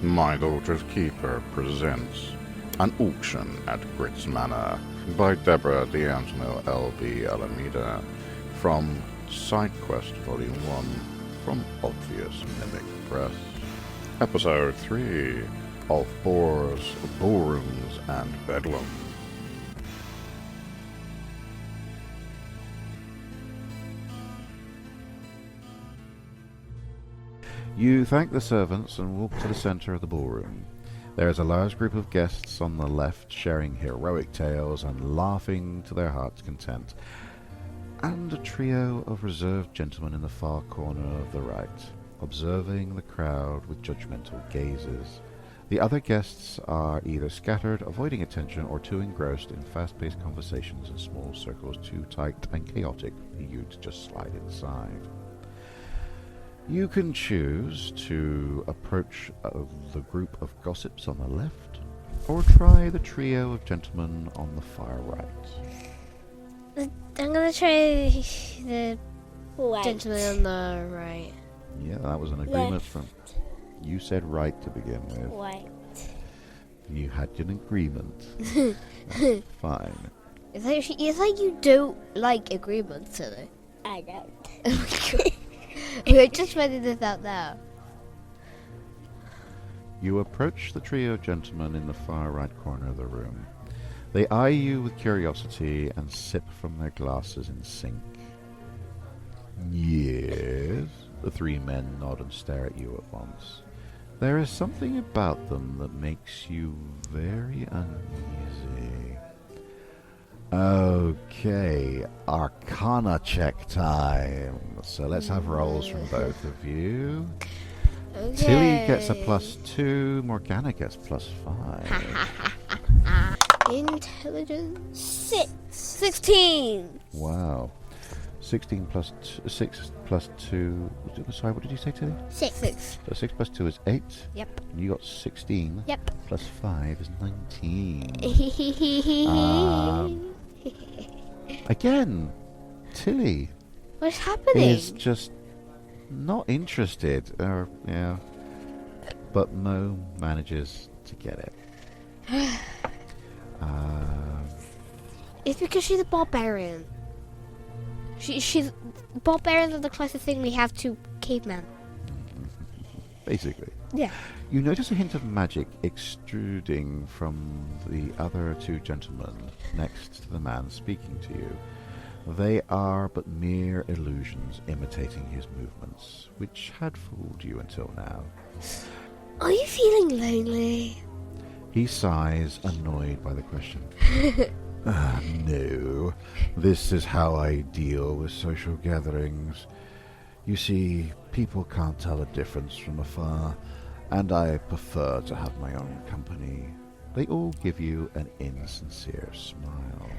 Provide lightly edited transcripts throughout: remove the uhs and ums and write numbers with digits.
My Daughter's Keeper presents An Auction at Gritz Manor by Deborah D'Angelo L.B. Alameda from SideQuest Volume 1 from Obvious Mimic Press. Episode 3 of Boars, Ballrooms and Bedlam. You thank the servants and walk to the centre of the ballroom. There is a large group of guests on the left sharing heroic tales and laughing to their heart's content, and a trio of reserved gentlemen in the far corner of the right, observing the crowd with judgmental gazes. The other guests are either scattered, avoiding attention, or too engrossed in fast-paced conversations in small circles too tight and chaotic for you to just slide inside. You can choose to approach the group of gossips on the left, or try the trio of gentlemen on the far right. I'm gonna try the Right. gentleman on the right. Yeah, that was an agreement Left. from... You said right to begin with. Right. You had an agreement. That's fine. It's like you don't like agreements, silly. I don't. We're just finding this out now. You approach the trio of gentlemen in the far right corner of the room. They eye you with curiosity and sip from their glasses in sync. Yes, the three men nod and stare at you at once. There is something about them that makes you very uneasy. Okay, Arcana check time. So let's have rolls from both of you. Okay. Tilly gets a +2, Morgana gets +5. Intelligence 16. Wow. 16 plus 6 plus 2. Sorry, what did you say, Tilly? 6. So 6 plus 2 is 8. Yep. And you got 16. Yep. Plus 5 is 19. Again, Tilly What's happening? is just not interested. Yeah. But Mo manages to get it. It's because she's a barbarian. She's barbarians are the closest thing we have to caveman. Basically. Yeah. You notice a hint of magic extruding from the other two gentlemen next to the man speaking to you. They are but mere illusions imitating his movements, which had fooled you until now. Are you feeling lonely? He sighs, annoyed by the question. No. This is how I deal with social gatherings. You see, people can't tell the difference from afar, and I prefer to have my own company. They all give you an insincere smile.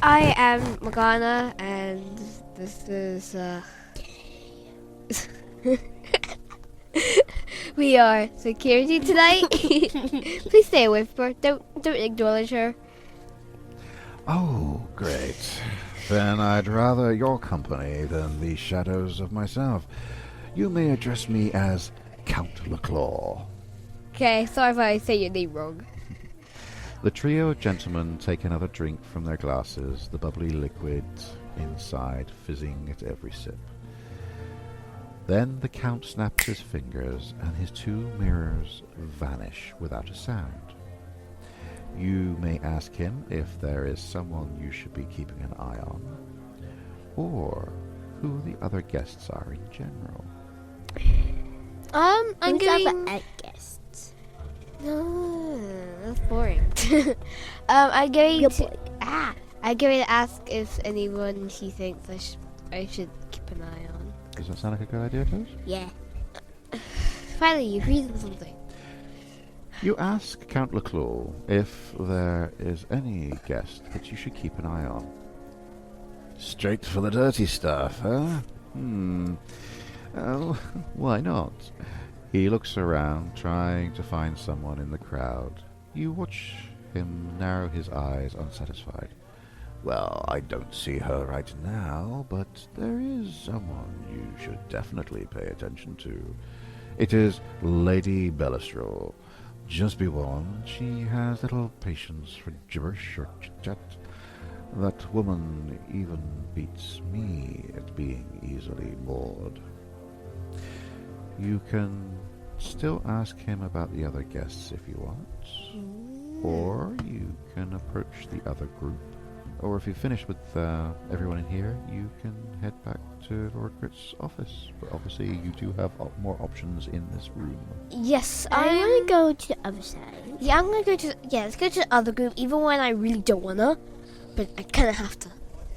I am Morgana, and this is we are security tonight. Please stay away from her. Don't acknowledge her. Oh, great. Then I'd rather your company than the shadows of myself. You may address me as Count Leclaw. Okay, sorry if I say your name wrong. The trio of gentlemen take another drink from their glasses, the bubbly liquid inside fizzing at every sip. Then the Count snaps his fingers and his two mirrors vanish without a sound. You may ask him if there is someone you should be keeping an eye on, or who the other guests are in general. I'm Who's going. other guests? No, that's boring. I'm going Good to. boy. I'm going to ask if anyone he thinks I should keep an eye on. Does that sound like a good idea, Toes? Yeah. Finally, you've reasoned something. You ask Count Leclaw if there is any guest that you should keep an eye on. Straight for the dirty stuff, huh? Oh, why not? He looks around, trying to find someone in the crowd. You watch him narrow his eyes, unsatisfied. Well, I don't see her right now, but there is someone you should definitely pay attention to. It is Lady Bellestrol. Just be warned, she has little patience for gibberish or chit-chat. That woman even beats me at being easily bored. You can still ask him about the other guests if you want, or you can approach the other group, or if you finish with everyone in here, you can head back to Lord Gritz's office. But obviously you do have more options in this room. Yes, I want to go to the other side. Yeah, I'm gonna go to. Yeah, let's go to the other group, even when I really don't wanna, but I kind of have to.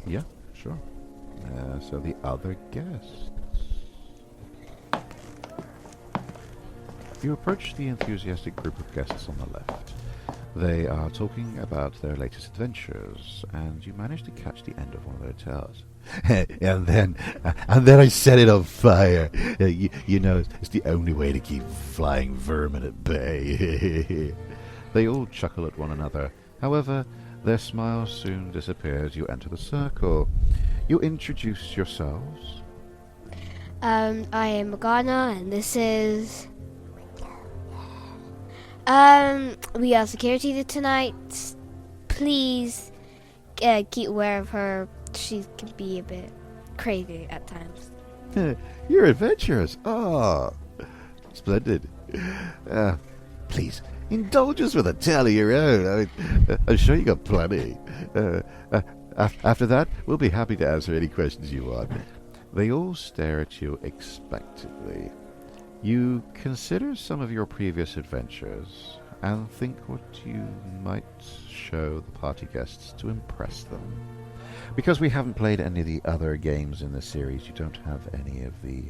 Yeah, sure. So the other guests. You approach the enthusiastic group of guests on the left. They are talking about their latest adventures, and you manage to catch the end of one of their tales. and then I set it on fire. You know, it's the only way to keep flying vermin at bay. They all chuckle at one another. However, their smile soon disappears. You enter the circle. You introduce yourselves. I am Morgana, and this is. We are security tonight. Please keep aware of her. She can be a bit crazy at times. You're adventurous. Ah, splendid. Please, indulge us with a tale of your own. I mean, I'm sure you got plenty. After that, we'll be happy to answer any questions you want. They all stare at you expectantly. You consider some of your previous adventures and think what you might show the party guests to impress them. Because we haven't played any of the other games in the series, you don't have any of the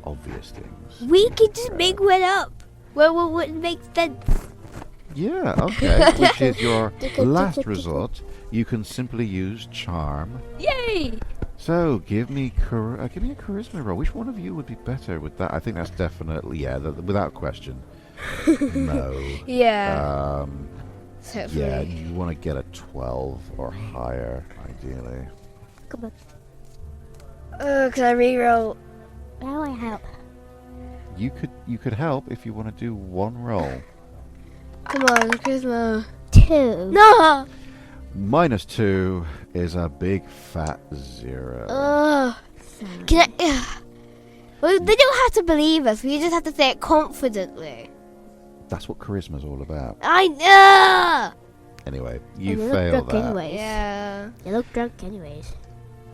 obvious things. We could just make one up. What makes sense? Yeah, okay. Which is your last resort. You can simply use charm. Yay! So, give me a charisma roll. Which one of you would be better with that? I think that's definitely, without question. No. Yeah. Yeah, you want to get a 12 or higher, ideally. Come on. Can I reroll? How do I help? You could help if you want to do one roll. Come on, charisma. 2. No! -2 is a big fat 0. Can I? Well, they don't have to believe us. We just have to say it confidently. That's what charisma's all about. I know. Anyway, you look fail drunk that. anyways. Yeah. You look drunk anyways.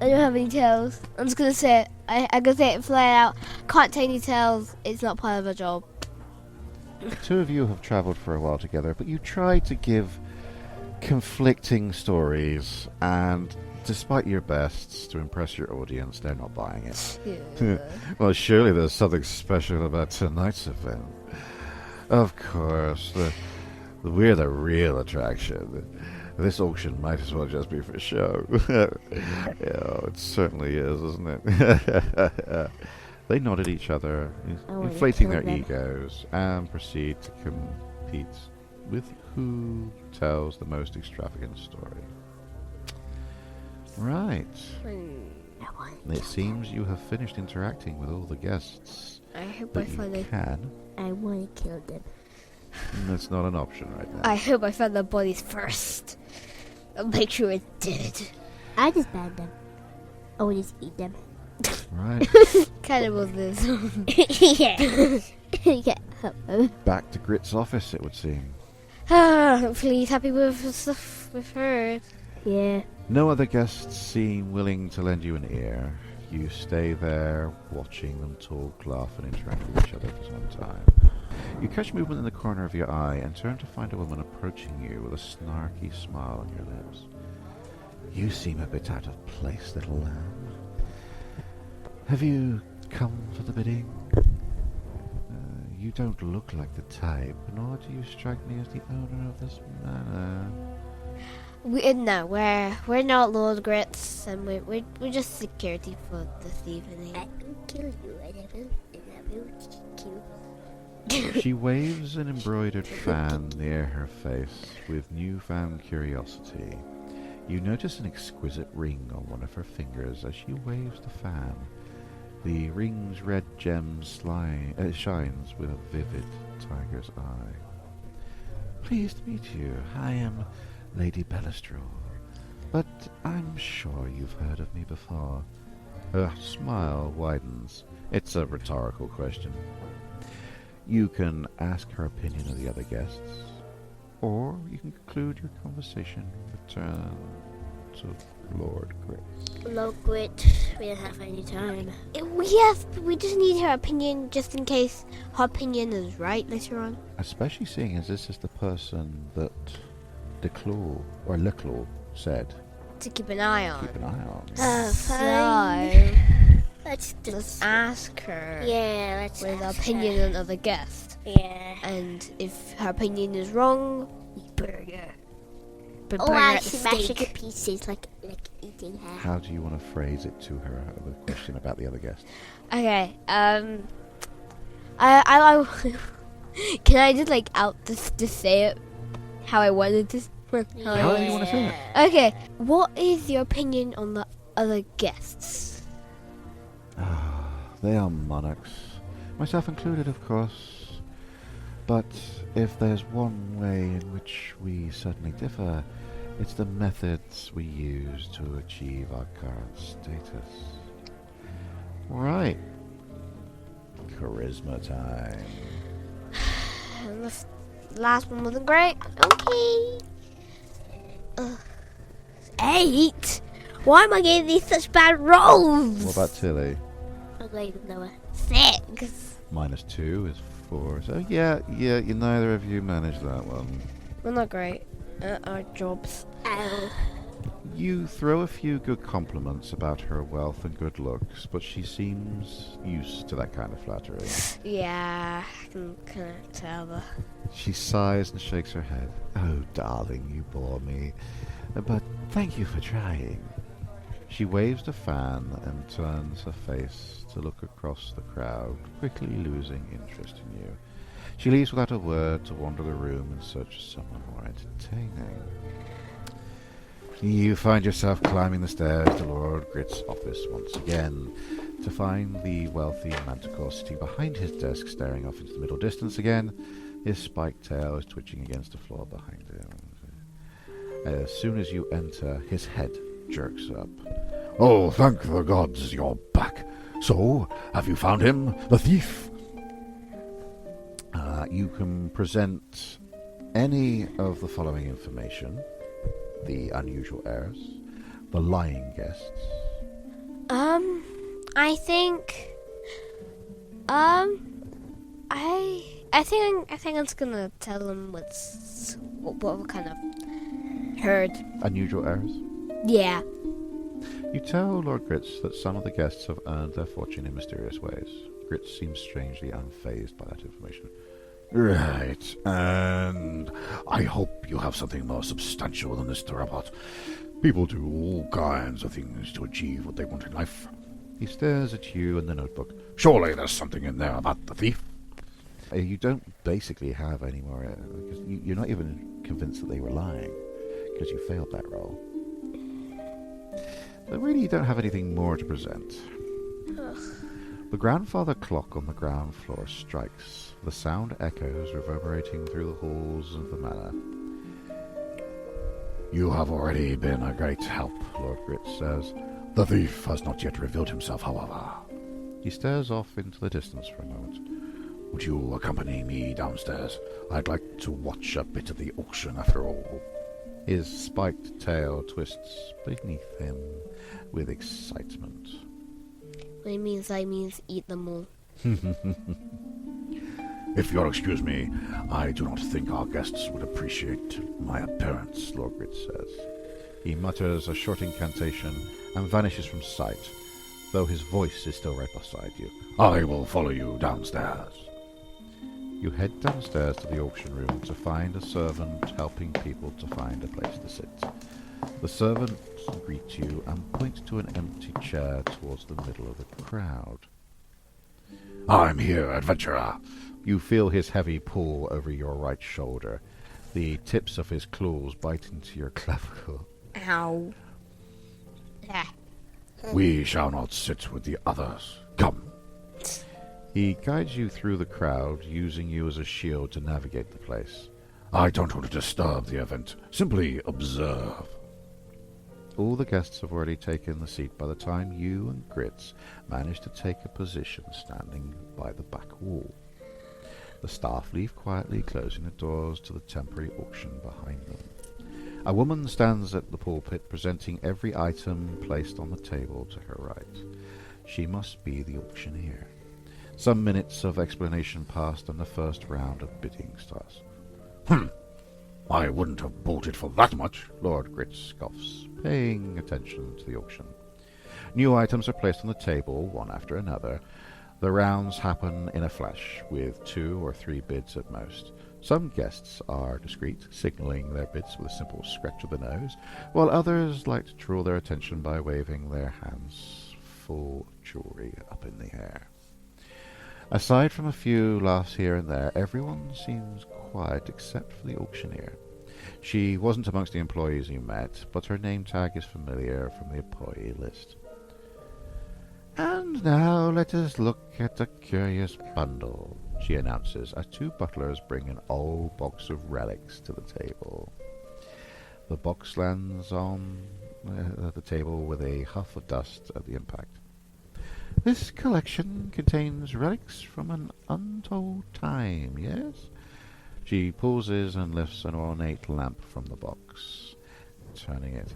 I don't have any tails. I'm just gonna say it. I'm gonna say it flat out. Can't take any tails. It's not part of our job. The two of you have travelled for a while together, but you try to give conflicting stories, and despite your best to impress your audience, they're not buying it. Yeah. Well, surely there's something special about tonight's event. Of course, we're the real attraction. This auction might as well just be for show. Yeah, it certainly is, isn't it? They nod at each other, inflating their egos, and proceed to compete with who tells the most extravagant story. Right. It seems you have finished interacting with all the guests. I hope But you can. I want to kill them. That's not an option right now. I hope I found their bodies first. I'll make sure it's dead. I just banned them. I will just eat them. Right. Cannibalism. Yeah. Yeah. Back to Grit's office, it would seem. Hopefully he's happy with the stuff we've heard. Yeah. No other guests seem willing to lend you an ear. You stay there, watching them talk, laugh, and interact with each other for some time. You catch movement in the corner of your eye and turn to find a woman approaching you with a snarky smile on your lips. You seem a bit out of place, little lamb. Have you come for the bidding? You don't look like the type, nor do you strike me as the owner of this manor. No, we're not Lord Gritz, and we're just security for this evening. I will kill you, and I will kill you. She waves an embroidered fan near her face with newfound curiosity. You notice an exquisite ring on one of her fingers as she waves the fan. The ring's red gem shines with a vivid tiger's eye. Pleased to meet you. I am Lady Bellestrol, but I'm sure you've heard of me before. Her smile widens. It's a rhetorical question. You can ask her opinion of the other guests, or you can conclude your conversation and return to Lord Gritz. Lord Grit, we don't have any time. Yes, but we just need her opinion just in case her opinion is right later on. Especially seeing as this is the person that Leclaw said. To keep an eye on. Keep an eye on. Fine. Let's Let's ask her. Yeah, let's With her ask opinion her. on other guests. Yeah. And if her opinion is wrong, we burn her. But Oh, burn her I at the smash it to stake. pieces like eating her. How do you want to phrase it to her, the question about the other guests? Okay, I can I just like just say it how I wanted to? How do you want to say it? Okay, what is your opinion on the other guests? They are monarchs, myself included, of course. But if there's one way in which we certainly differ, it's the methods we use to achieve our current status. Right. Charisma time. And the last one wasn't great. Okay. 8. Why am I getting these such bad rolls? What about Tilly? I'm going to lower. 6. -2 is 4. So yeah, you neither of you managed that one. We're not great at our jobs. Ow. You throw a few good compliments about her wealth and good looks, but she seems used to that kind of flattery. Yeah, I can kind of tell. But She sighs and shakes her head. Oh, darling, you bore me. But thank you for trying. She waves the fan and turns her face to look across the crowd, quickly losing interest in you. She leaves without a word to wander the room in search of someone more entertaining. You find yourself climbing the stairs to Lord Gritz's office once again, to find the wealthy Manticore sitting behind his desk, staring off into the middle distance again. His spiked tail is twitching against the floor behind him. As soon as you enter, his head jerks up. Oh, thank the gods you're back. So, have you found him, the thief? You can present any of the following information: the unusual heirs, the lying guests. I think, I think I'm just gonna tell them what we kind of heard. Unusual heirs? Yeah. You tell Lord Gritz that some of the guests have earned their fortune in mysterious ways. Gritz seems strangely unfazed by that information. Right, and I hope you have something more substantial than this to report. People do all kinds of things to achieve what they want in life. He stares at you and the notebook. Surely there's something in there about the thief. You don't basically have any more, because you're not even convinced that they were lying, because you failed that roll. But really, you don't have anything more to present. The grandfather clock on the ground floor strikes. The sound echoes, reverberating through the halls of the manor. You have already been a great help, Lord Gritz says. The thief has not yet revealed himself, however. He stares off into the distance for a moment. Would you accompany me downstairs? I'd like to watch a bit of the auction after all. His spiked tail twists beneath him with excitement. What it means eat them all. If you'll excuse me, I do not think our guests would appreciate my appearance, Lord Gritz says. He mutters a short incantation and vanishes from sight, though his voice is still right beside you. I will follow you downstairs. You head downstairs to the auction room to find a servant helping people to find a place to sit. The servant greets you and points to an empty chair towards the middle of the crowd. I'm here, adventurer. You feel his heavy pull over your right shoulder. The tips of his claws bite into your clavicle. Ow. Ah. We shall not sit with the others. Come. He guides you through the crowd, using you as a shield to navigate the place. I don't want to disturb the event. Simply observe. All the guests have already taken the seat by the time you and Gritz manage to take a position standing by the back wall. The staff leave quietly, closing the doors to the temporary auction behind them. A woman stands at the pulpit, presenting every item placed on the table to her right. She must be the auctioneer. Some minutes of explanation passed, and the first round of bidding starts. I wouldn't have bought it for that much. Lord Gritz scoffs, paying attention to the auction. New items are placed on the table, one after another. The rounds happen in a flash, with 2 or 3 bids at most. Some guests are discreet, signaling their bids with a simple scratch of the nose, while others like to draw their attention by waving their hands full of jewellery up in the air. Aside from a few laughs here and there, everyone seems quiet except for the auctioneer. She wasn't amongst the employees you met, but her name tag is familiar from the employee list. And now let us look at a curious bundle, she announces, as 2 butlers bring an old box of relics to the table. The box lands on the table with a huff of dust at the impact. This collection contains relics from an untold time, yes? She pauses and lifts an ornate lamp from the box, turning it.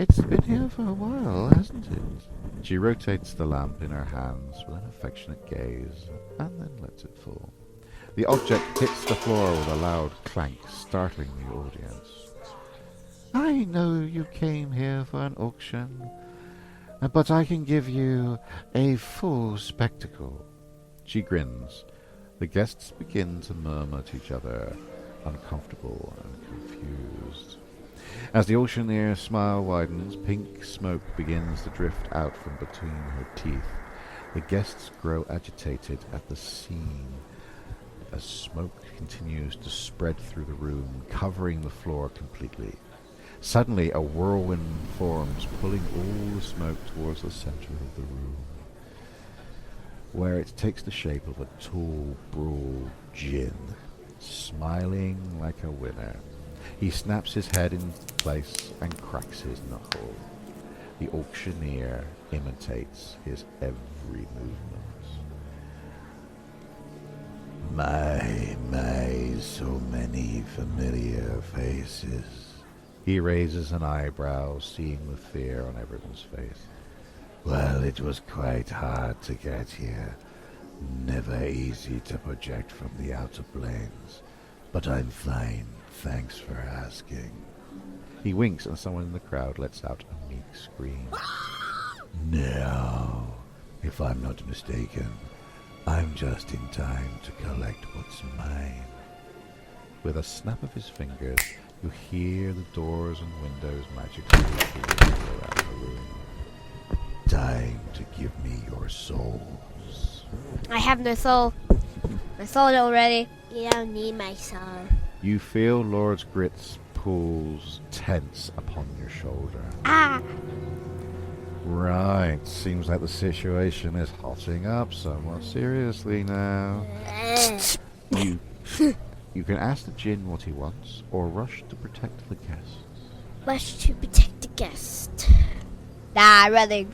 It's been here for a while, hasn't it? She rotates the lamp in her hands with an affectionate gaze, and then lets it fall. The object hits the floor with a loud clank, startling the audience. I know you came here for an auction, but I can give you a full spectacle. She grins. The guests begin to murmur to each other, uncomfortable and confused. As the auctioneer's smile widens, pink smoke begins to drift out from between her teeth. The guests grow agitated at the scene as smoke continues to spread through the room, covering the floor completely. Suddenly, a whirlwind forms, pulling all the smoke towards the center of the room, where it takes the shape of a tall, broad djinn, smiling like a winner. He snaps his head in place and cracks his knuckle. The auctioneer imitates his every movement. My, so many familiar faces. He raises an eyebrow, seeing the fear on everyone's face. Well, it was quite hard to get here. Never easy to project from the outer planes. But I'm fine. Thanks for asking. He winks, and someone in the crowd lets out a meek scream. Now, if I'm not mistaken, I'm just in time to collect what's mine. With a snap of his fingers, you hear the doors and windows magically open around the room. Time to give me your souls. I have no soul. I sold it already. You don't need my soul. You feel Lord Gritz pulls tense upon your shoulder. Ah! Right, seems like the situation is hotting up somewhat seriously now. You can ask the djinn what he wants, or rush to protect the guests. Rush to protect the guest. Nah, I'd rather...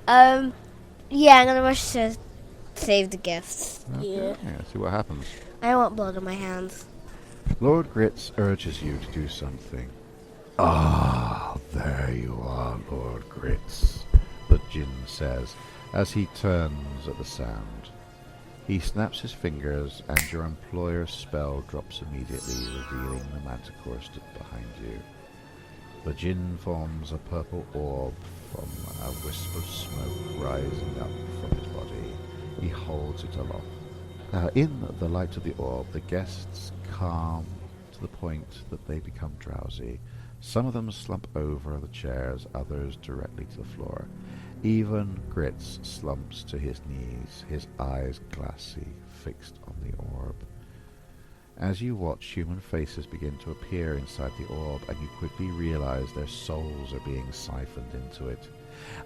yeah, I'm gonna rush to save the gifts. Okay, see what happens. I don't want blood on my hands. Lord Gritz urges you to do something. Ah, there you are, Lord Gritz, the djinn says, as he turns at the sound. He snaps his fingers, and your employer's spell drops immediately, revealing the manticore stood behind you. The djinn forms a purple orb from a wisp of smoke rising up from his body. He holds it aloft. In the light of the orb, the guests calm to the point that they become drowsy. Some of them slump over the chairs, others directly to the floor. Even Gritz slumps to his knees, his eyes glassy, fixed on the orb. As you watch, human faces begin to appear inside the orb, and you quickly realize their souls are being siphoned into it.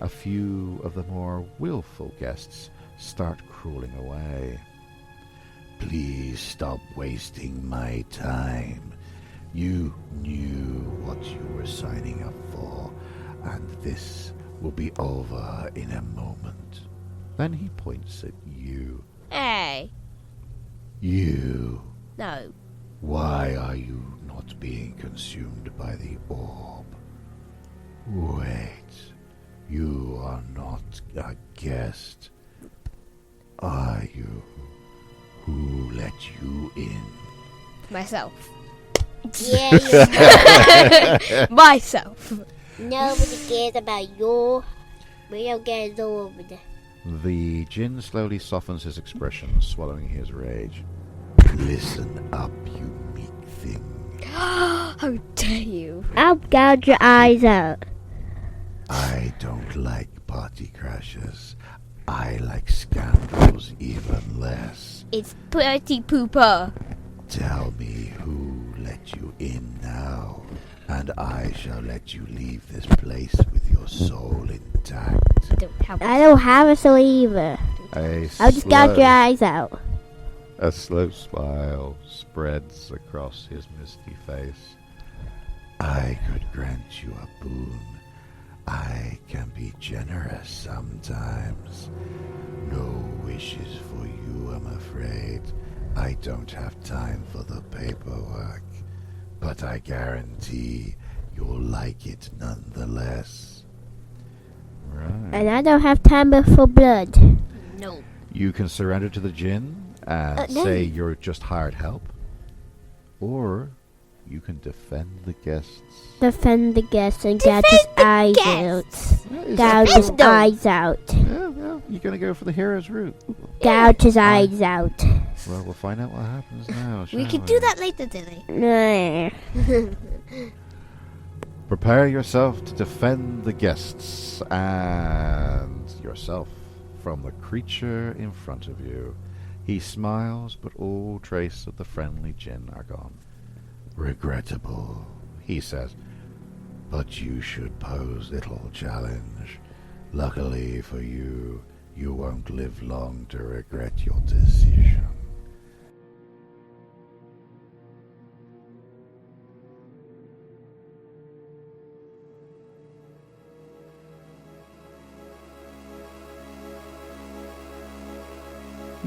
A few of the more willful guests start crawling away. Please stop wasting my time. You knew what you were signing up for, and this will be over in a moment. Then he points at you. Hey. You. No. Why are you not being consumed by the orb? Wait. You are not a guest. Are you? Who let you in? Myself. Yeah, Myself. nobody cares about your real guys over there. The Jinn slowly softens his expression, swallowing his rage. Listen up, you meek thing. How dare you? I'll gouge your eyes out. I don't like party crashers. I like scoundrels even less. It's pretty pooper. Tell me who let you in now, and I shall let you leave this place with your soul intact. I don't have a soul either. I'll just gouge your eyes out. A slow smile spreads across his misty face. I could grant you a boon. I can be generous sometimes. No wishes for you, I'm afraid. I don't have time for the paperwork, but I guarantee you'll like it nonetheless. Right. And I don't have time for blood. No. You can surrender to the Jinn and No. say you're just hired help. Or you can defend the guests. Defend the guest and gouge his eyes guests. out. Gouge his Defend them. eyes out. Yeah, you're going to go for the hero's route. Gouge his eyes out. Well, we'll find out what happens now, We shall can do that later, Dilly. Nah. Prepare yourself to defend the guests and yourself from the creature in front of you. He smiles, but all trace of the friendly Jinn are gone. Regrettable, He says, but you should pose little challenge. Luckily for you, you won't live long to regret your decision.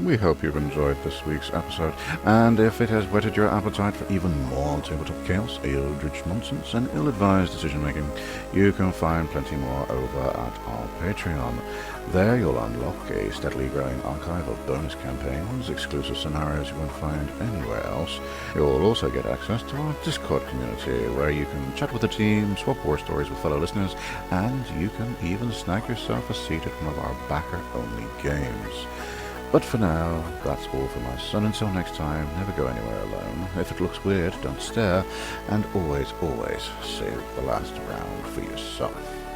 We hope you've enjoyed this week's episode, and if it has whetted your appetite for even more tabletop chaos, eldritch nonsense, and ill-advised decision-making, you can find plenty more over at our Patreon. There you'll unlock a steadily growing archive of bonus campaigns, exclusive scenarios you won't find anywhere else. You'll also get access to our Discord community, where you can chat with the team, swap war stories with fellow listeners, and you can even snag yourself a seat at one of our backer-only games. But for now, that's all from us, and until next time, never go anywhere alone. If it looks weird, don't stare, and always, always save the last round for yourself.